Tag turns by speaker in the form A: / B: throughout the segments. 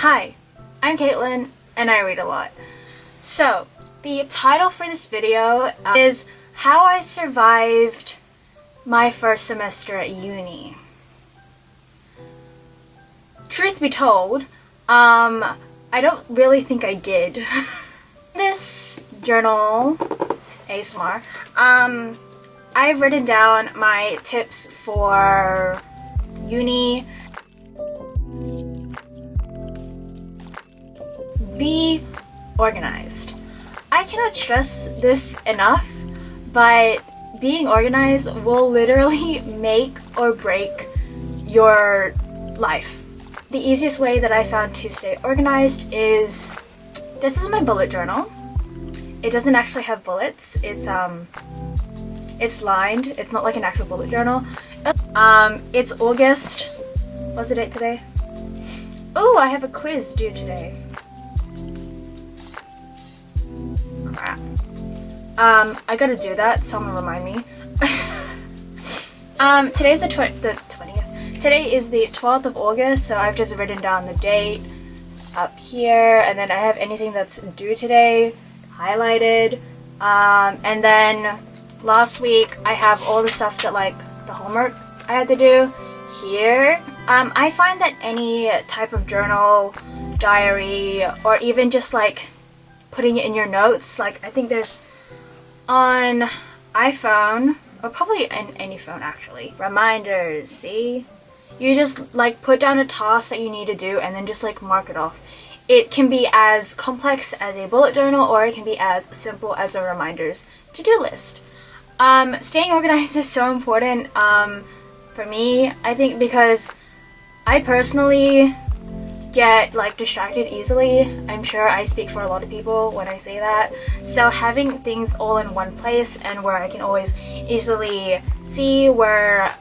A: Hi, I'm Caitlin and I read a lot. So, the title for this video is How I Survived My First Semester at Uni. Truth be told, I don't really think I did. This journal, ASMR, I've written down my tips for uni. Be organized. I cannot stress this enough, but being organized will literally make or break your life. The easiest way that I found to stay organized is, this is my bullet journal. It doesn't actually have bullets. It's lined. It's not like an actual bullet journal. It's August. What's the date today? Oh, I have a quiz due today. Crap. I gotta do that. Someone remind me. Today's the 20th. Today is the 12th of August, so I've just written down the date up here, and then I have anything that's due today highlighted. And then last week I have all the stuff that, like, the homework I had to do here. I find that any type of journal, diary, or even just like putting it in your notes, like I think there's on iPhone, or probably in any phone actually, reminders, see? You just like put down a task that you need to do and then just like mark it off. It can be as complex as a bullet journal, or it can be as simple as a reminders to-do list. Staying organized is so important for me, I think, because I personally get like distracted easily. I'm sure I speak for a lot of people when I say that. So having things all in one place and where I can always easily see where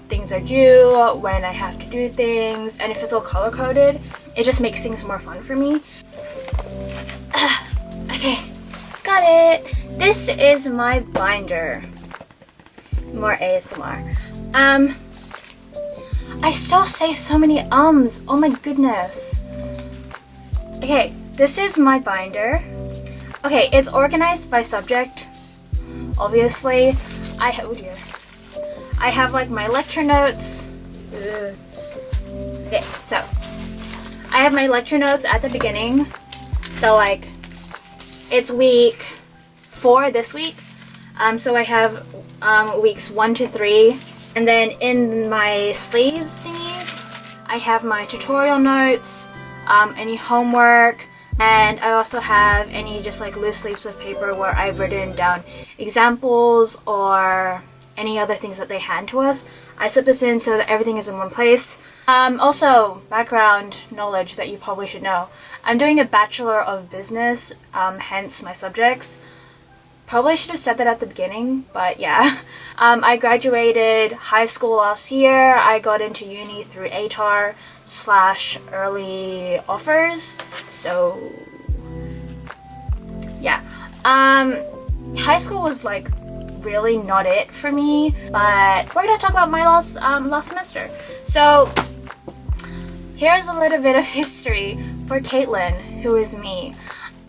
A: things are due, when I have to do things, and if it's all color-coded, it just makes things more fun for me. Okay, got it. This is my binder. More ASMR. I still say so many ums. Oh my goodness. Okay, this is my binder. Okay, it's organized by subject. Obviously, oh dear. I have like my lecture notes. Ugh. Okay, so I have my lecture notes at the beginning. So like, it's week 4 this week. So I have weeks 1 to 3. And then in my sleeves thingies, I have my tutorial notes, any homework, and I also have any just like loose leaves of paper where I've written down examples or any other things that they hand to us. I slip this in so that everything is in one place. Also, background knowledge that you probably should know. I'm doing a Bachelor of Business, hence my subjects. Probably should have said that at the beginning, but yeah. I graduated high school last year. I got into uni through ATAR/early offers. So, yeah. High school was like really not it for me, but we're gonna talk about my last semester. So, here's a little bit of history for Caitlin, who is me.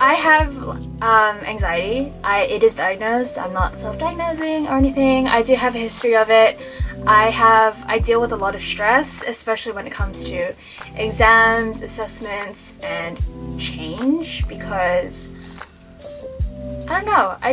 A: I have anxiety. It is diagnosed. I'm not self-diagnosing or anything. I do have a history of it. I deal with a lot of stress, especially when it comes to exams, assessments, and change, because I don't know. I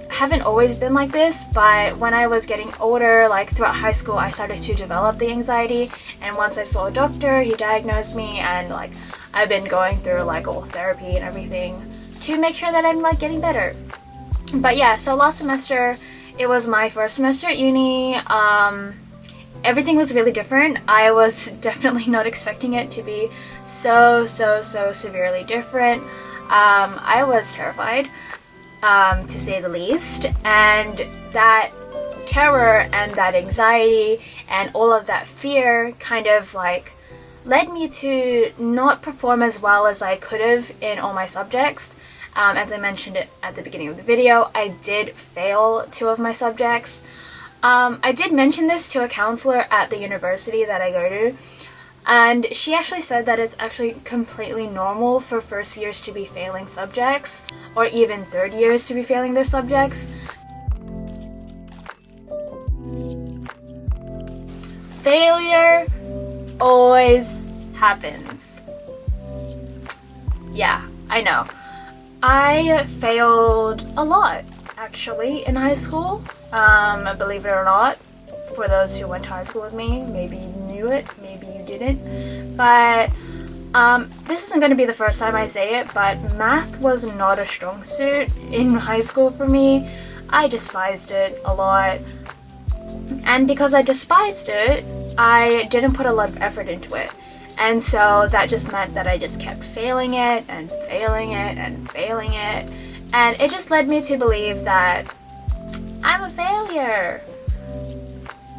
A: haven't always been like this, but when I was getting older, like throughout high school, I started to develop the anxiety, and once I saw a doctor, he diagnosed me, and like I've been going through like all therapy and everything to make sure that I'm like getting better. But yeah, so last semester, it was my first semester at uni. Everything was really different. I was definitely not expecting it to be so severely different. I was terrified, to say the least, and that terror and that anxiety and all of that fear kind of like led me to not perform as well as I could have in all my subjects. As I mentioned it at the beginning of the video, I did fail 2 of my subjects. I did mention this to a counselor at the university that I go to, And she actually said that it's actually completely normal for first years to be failing subjects, or even third years to be failing their subjects. Failure always happens. Yeah, I know. I failed a lot, actually, in high school. Believe it or not, for those who went to high school with me, maybe you knew it, maybe you didn't. But this isn't going to be the first time I say it, but math was not a strong suit in high school for me. I despised it a lot. And because I despised it, I didn't put a lot of effort into it. And so that just meant that I just kept failing it and failing it and failing it. And it just led me to believe that I'm a failure.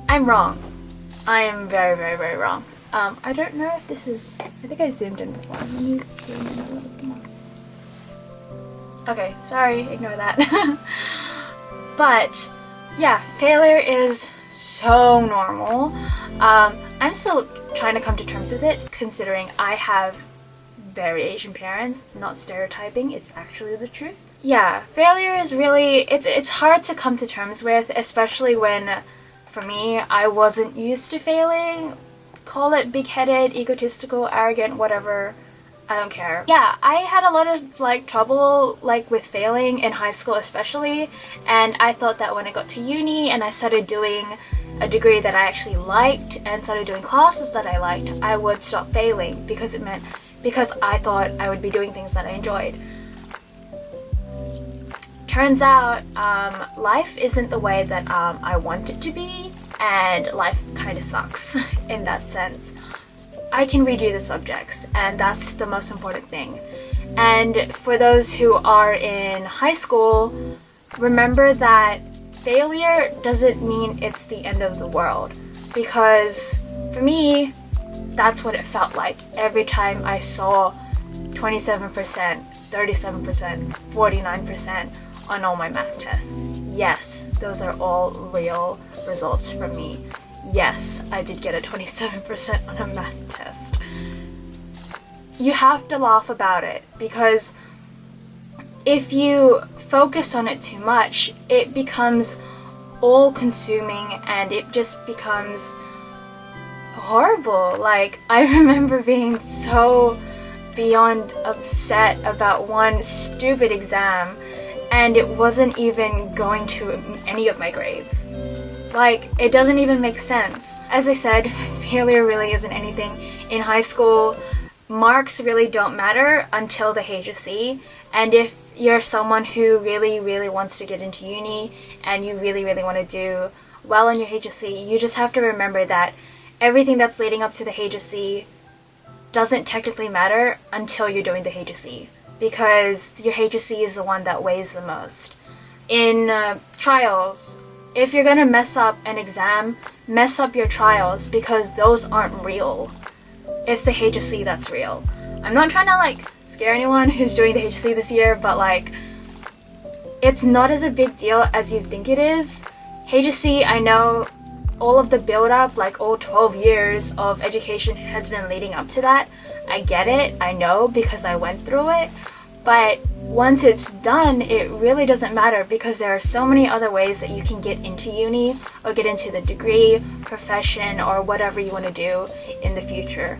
A: I'm wrong. I am very, very, very wrong. I don't know if this is... I think I zoomed in before. Let me zoom in a little bit more. Okay, sorry, ignore that. But, yeah, failure is so normal. I'm still trying to come to terms with it, considering I have very Asian parents. Not stereotyping, it's actually the truth. Yeah, failure is really... It's hard to come to terms with, especially when... For me, I wasn't used to failing. Call it big-headed, egotistical, arrogant, whatever. I don't care. Yeah, I had a lot of trouble with failing in high school especially, and I thought that when I got to uni and I started doing a degree that I actually liked and started doing classes that I liked, I would stop failing because I thought I would be doing things that I enjoyed. Turns out, life isn't the way that I want it to be, and life kind of sucks in that sense. I can redo the subjects, and that's the most important thing. And for those who are in high school, remember that failure doesn't mean it's the end of the world. Because for me, that's what it felt like every time I saw 27%, 37%, 49% on all my math tests. Yes, those are all real results from me. Yes, I did get a 27% on a math test. You have to laugh about it, because if you focus on it too much, it becomes all-consuming and it just becomes horrible. I remember being so beyond upset about one stupid exam, and it wasn't even going to any of my grades. It doesn't even make sense. As I said, failure really isn't anything. In high school, marks really don't matter until the HSC, and if you're someone who really, really wants to get into uni and you really, really want to do well in your HSC, you just have to remember that everything that's leading up to the HSC doesn't technically matter until you're doing the HSC, because your HSC is the one that weighs the most. In trials, if you're gonna mess up an exam, mess up your trials, because those aren't real. It's the HSC that's real. I'm not trying to scare anyone who's doing the HSC this year, but it's not as a big deal as you think it is. HSC, I know all of the build up, all 12 years of education has been leading up to that. I get it, I know, because I went through it. But once it's done, it really doesn't matter, because there are so many other ways that you can get into uni or get into the degree, profession, or whatever you want to do in the future.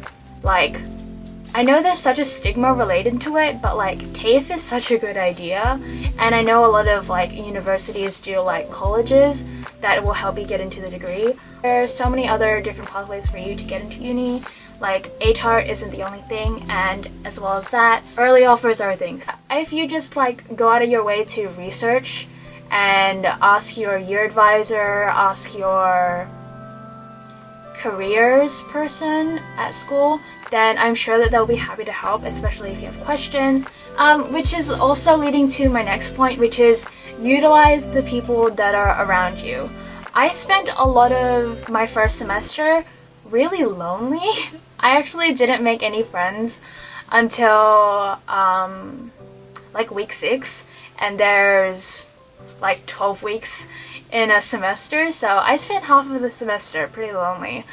A: I know there's such a stigma related to it, but TAFE is such a good idea, and I know a lot of universities do colleges that will help you get into the degree. There are so many other different pathways for you to get into uni. ATAR isn't the only thing, and as well as that, early offers are things. If you just go out of your way to research and ask your year advisor, ask your careers person at school, then I'm sure that they'll be happy to help, especially if you have questions. Which is also leading to my next point, which is utilize the people that are around you. I spent a lot of my first semester really lonely. I actually didn't make any friends until week 6, and there's 12 weeks in a semester, so I spent half of the semester pretty lonely,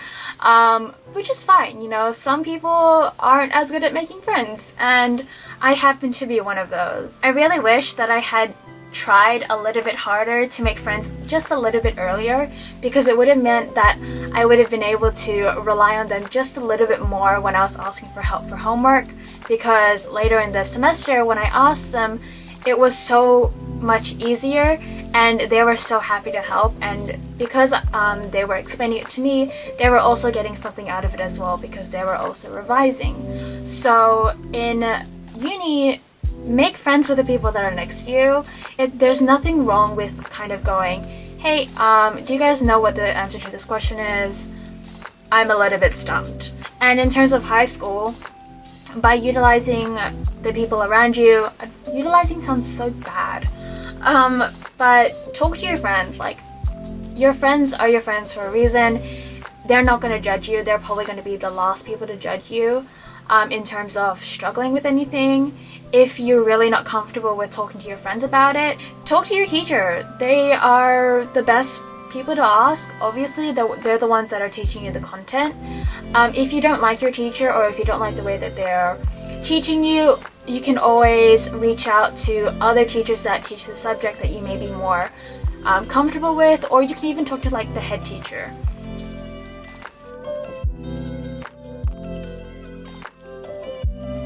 A: which is fine. You know, some people aren't as good at making friends, and I happen to be one of those. I really wish that I had tried a little bit harder to make friends just a little bit earlier, because it would have meant that I would have been able to rely on them just a little bit more when I was asking for help for homework, because later in the semester when I asked them, it was so much easier and they were so happy to help, and because they were explaining it to me, they were also getting something out of it as well because they were also revising. So in uni, make friends with the people that are next to you. There's nothing wrong with kind of going, hey, do you guys know what the answer to this question is? I'm a little bit stumped. And in terms of high school, by utilizing the people around you, utilizing sounds so bad, but talk to your friends. Like, your friends are your friends for a reason. They're not going to judge you. They're probably going to be the last people to judge you in terms of struggling with anything. If you're really not comfortable with talking to your friends about it, talk to your teacher. They are the best people to ask. Obviously, they're the ones that are teaching you the content. If you don't like your teacher, or if you don't like the way that they're teaching you, you can always reach out to other teachers that teach the subject that you may be more comfortable with, or you can even talk to like the head teacher.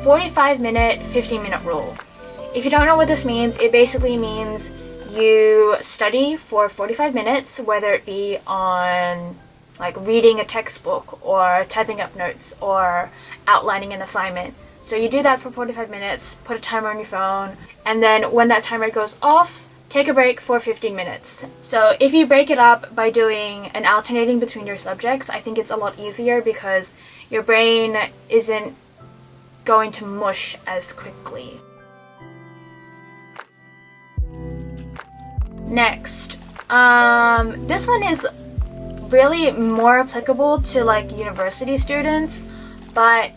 A: "45-minute, 15-minute rule." If you don't know what this means, it basically means you study for 45 minutes, whether it be on like reading a textbook or typing up notes or outlining an assignment. So you do that for 45 minutes, put a timer on your phone, and then when that timer goes off, take a break for 15 minutes. So if you break it up by doing and alternating between your subjects, I think it's a lot easier because your brain isn't going to mush as quickly. Next, this one is really more applicable to like university students, but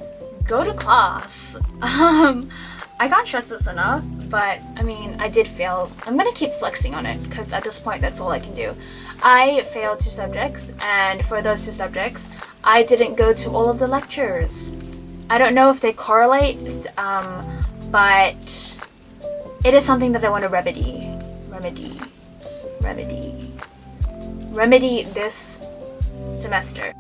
A: go to class. I can't stress this enough, but I mean, I did fail. I'm gonna keep flexing on it because at this point that's all I can do. I failed 2 subjects, and for those 2 subjects, I didn't go to all of the lectures. I don't know if they correlate, but it is something that I want to remedy this semester.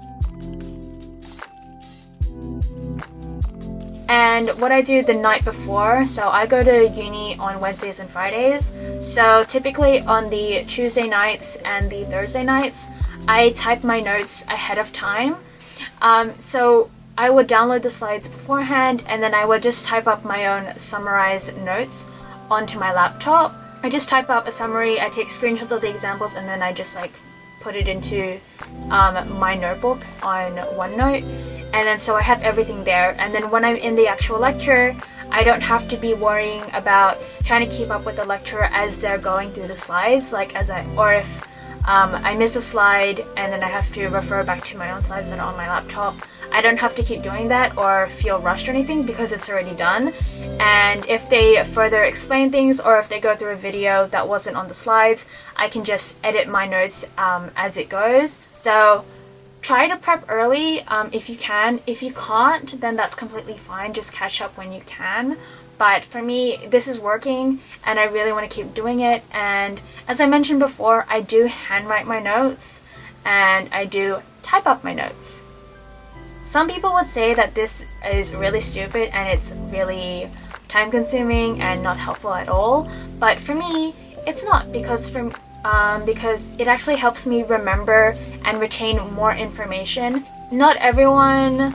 A: And what I do the night before, so I go to uni on Wednesdays and Fridays, so typically on the Tuesday nights and the Thursday nights, I type my notes ahead of time. So I would download the slides beforehand, and then I would just type up my own summarized notes onto my laptop. I just type up a summary, I take screenshots of the examples, and then I just like put it into my notebook on OneNote. And then so I have everything there, and then when I'm in the actual lecture, I don't have to be worrying about trying to keep up with the lecturer as they're going through the slides, like or if I miss a slide and then I have to refer back to my own slides that are on my laptop. I don't have to keep doing that or feel rushed or anything because it's already done. And if they further explain things, or if they go through a video that wasn't on the slides, I can just edit my notes as it goes. So try to prep early if you can. If you can't, then that's completely fine. Just catch up when you can. But for me, this is working and I really want to keep doing it. And as I mentioned before, I do handwrite my notes and I do type up my notes. Some people would say that this is really stupid and it's really time consuming and not helpful at all. But for me, it's not, because it actually helps me remember and retain more information. Not everyone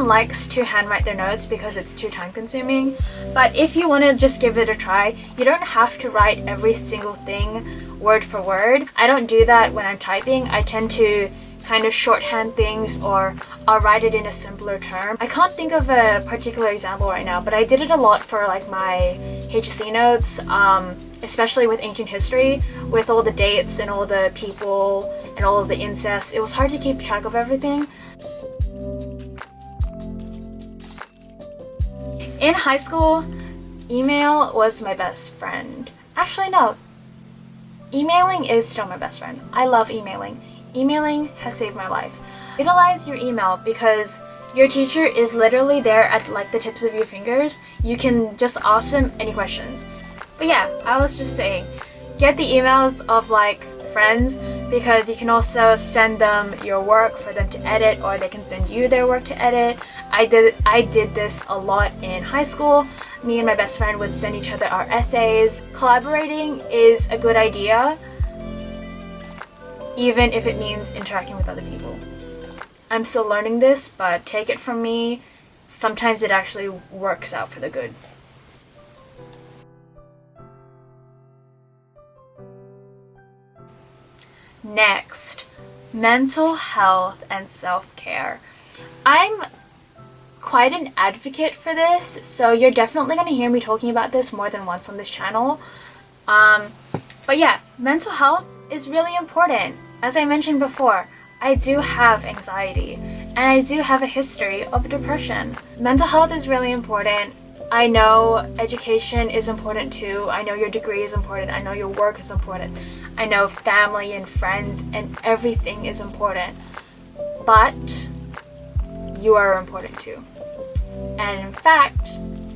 A: likes to handwrite their notes because it's too time consuming, but if you want to just give it a try, you don't have to write every single thing word for word. I don't do that when I'm typing. I tend to kind of shorthand things, or I'll write it in a simpler term. I can't think of a particular example right now, but I did it a lot for like my HSC notes, especially with ancient history, with all the dates and all the people and all of the incest. It was hard to keep track of everything. In high school, email was my best friend. Actually, no. Emailing is still my best friend. I love emailing. Emailing has saved my life. Utilize your email because your teacher is literally there at like the tips of your fingers. You can just ask them any questions. But yeah, I was just saying, get the emails of like friends because you can also send them your work for them to edit, or they can send you their work to edit. I did this a lot in high school. Me and my best friend would send each other our essays. Collaborating is a good idea, even if it means interacting with other people. I'm still learning this, but take it from me, sometimes it actually works out for the good. Next, mental health and self-care. I'm quite an advocate for this, so you're definitely going to hear me talking about this more than once on this channel. But yeah, mental health is really important. As I mentioned before, I do have anxiety and I do have a history of depression. Mental health is really important. I know education is important too. I know your degree is important. I know your work is important. I know family and friends and everything is important. But you are important too. And in fact,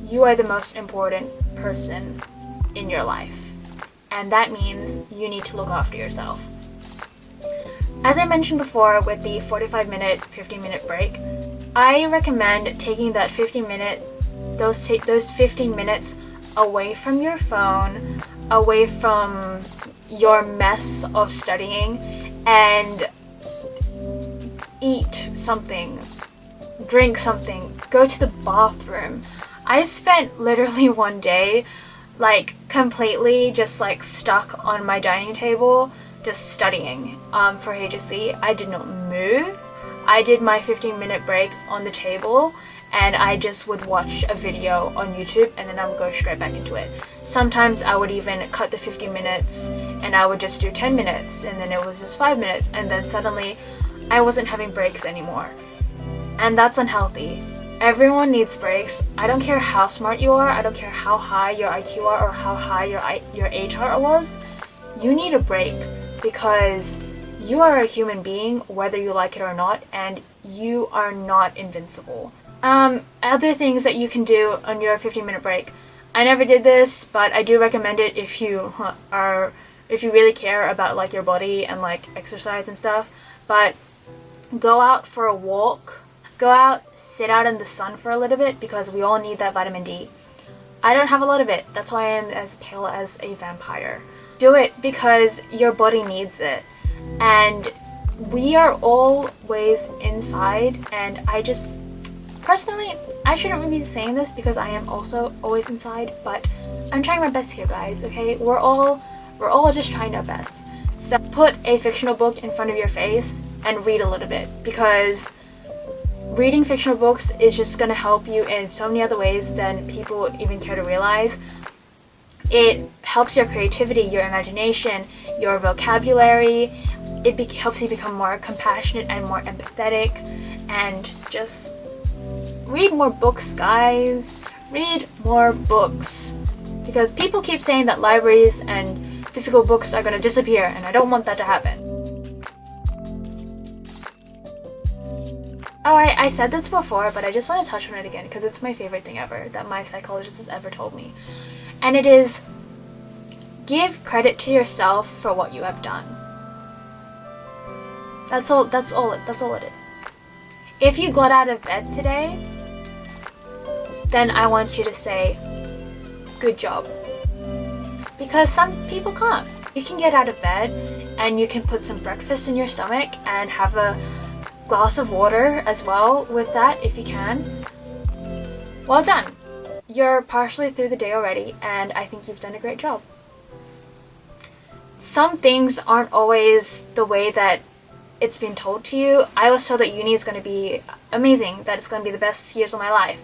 A: you are the most important person in your life. And that means you need to look after yourself. As I mentioned before with the 45-minute, 15-minute break, I recommend taking that 15 minutes away from your phone, away from your mess of studying, and eat something, drink something, go to the bathroom. I spent literally one day like completely just like stuck on my dining table just studying for HSC. I did not move. I did my 15-minute break on the table and I just would watch a video on YouTube and then I would go straight back into it. Sometimes I would even cut the 50 minutes and I would just do 10 minutes and then it was just 5 minutes and then suddenly I wasn't having breaks anymore. And that's unhealthy. Everyone needs breaks. I don't care how smart you are, I don't care how high your IQ are or how high your HR was. You need a break because you are a human being whether you like it or not, and you are not invincible. Other things that you can do on your 15-minute break. I never did this, but I do recommend it if you really care about like your body and like exercise and stuff. But go out for a walk. Go out, sit out in the sun for a little bit because we all need that vitamin D. I don't have a lot of it. That's why I am as pale as a vampire. Do it because your body needs it. And we are always inside, and I just personally, I shouldn't really be saying this because I am also always inside, but I'm trying my best here, guys, okay? We're all just trying our best. So put a fictional book in front of your face and read a little bit, because reading fictional books is just going to help you in so many other ways than people even care to realize. It helps your creativity, your imagination, your vocabulary. It helps you become more compassionate and more empathetic. And just read more books, guys. Read more books. Because people keep saying that libraries and physical books are going to disappear, and I don't want that to happen. Oh, I said this before, but I just want to touch on it again because it's my favorite thing ever that my psychologist has ever told me. And it is, give credit to yourself for what you have done. That's all it is. If you got out of bed today, then I want you to say, good job. Because some people can't. You can get out of bed and you can put some breakfast in your stomach and have a glass of water as well with that if you can. Well done. You're partially through the day already, and I think you've done a great job. Some things aren't always the way that it's been told to you. I was told that uni is going to be amazing, that it's going to be the best years of my life.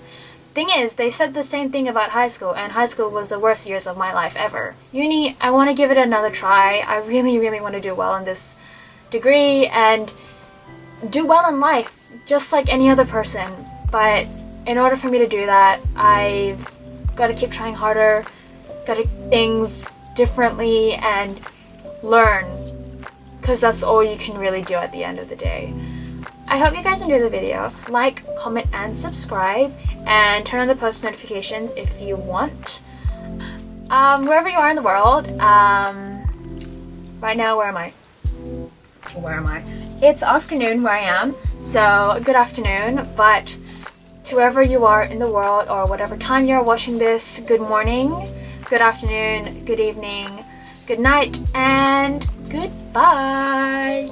A: Thing is, they said the same thing about high school, and high school was the worst years of my life ever. Uni, I want to give it another try. I really, really want to do well in this degree and do well in life, just like any other person. But in order for me to do that, I've got to keep trying harder, got to do things differently, and learn, because that's all you can really do at the end of the day. I hope you guys enjoyed the video. Like, comment, and subscribe, and turn on the post notifications if you want. Wherever you are in the world, right now, where am I? It's afternoon where I am, so good afternoon, but to wherever you are in the world or whatever time you're watching this, good morning, good afternoon, good evening, good night, and goodbye.